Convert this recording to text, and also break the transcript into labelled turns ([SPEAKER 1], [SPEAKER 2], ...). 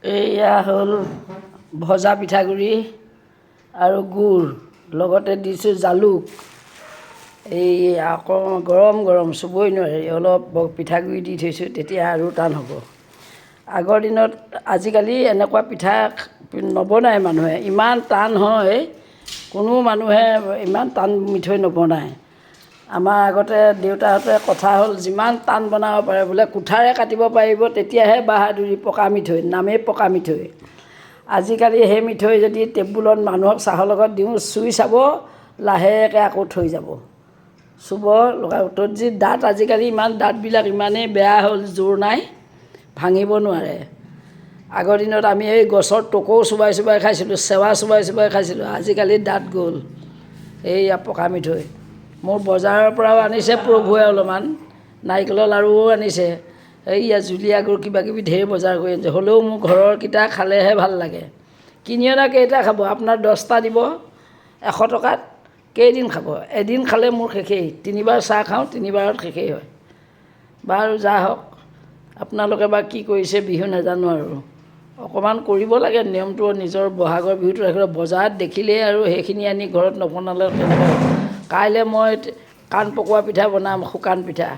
[SPEAKER 1] এয়া হ'ল ভজা পিঠাগুড়ি আৰু গুড়, লগতে দিছোঁ জালুক। এই আকৌ গৰম গৰম চুবই নোৱাৰি, অলপ পিঠাগুড়ি দি থৈছোঁ, তেতিয়া আৰু টান হ'ব। আগৰ দিনত, আজিকালি এনেকুৱা পিঠা নবনায় মানুহে, ইমান টান হয়, কোনো মানুহে ইমান টান মিঠৈ নবনায়। আমাৰ আগতে দেউতাহঁতে কথা হ'ল, যিমান টান বনাব পাৰে বোলে কুঠাৰে কাটিব পাৰিব, তেতিয়াহে বাহাদুৰি পকা মিঠৈ, নামেই পকা মিঠৈ। আজিকালি সেই মিঠৈ যদি টেবুলত মানুহক চাহৰ লগত দিওঁ, চুই চাব, লাহেকৈ আকৌ থৈ যাব। চুব লগাই উতত যি দাঁত, আজিকালি ইমান দাঁতবিলাক ইমানেই বেয়া হ'ল, জোৰ নাই, ভাঙিব নোৱাৰে। আগৰ দিনত আমি এই গছৰ টকৌ চোবাই চোবাই খাইছিলোঁ, চেৱা চোবাই চোবাই খাইছিলোঁ, আজিকালি দাঁত গ'ল। এইয়া পকা মিঠৈ। মোৰ বজাৰৰ পৰাও আনিছে প্ৰভুৱে অলপমান, নাৰিকলৰ লাড়ুও আনিছে, এইয়া জুলীয়া গুড় কিবাকিবি ঢেৰ বজাৰ কৰি আনিছে। হ'লেও মোৰ ঘৰৰকেইটা খালেহে ভাল লাগে। কিনি অনা কেইটা খাব, আপোনাৰ 10টা দিব 100 টকাত, কেইদিন খাব? এদিন খালে মোৰ শেষেই, 3বাৰ চাহ খাওঁ, 3বাৰত শেষেই হয়। বাৰু যা হওক, আপোনালোকে বা কি কৰিছে বিহু নাজানো আৰু। অকণমান কৰিব লাগে নিয়মটো, নিজৰ বহাগৰ বিহুটো ৰাখিব। বজাৰত দেখিলেই আৰু সেইখিনি আনি ঘৰত নবনালে কেনেকৈ হ'ব। কাইলৈ মই কাণ পকোৱা পিঠা বনাম, শুকান পিঠা।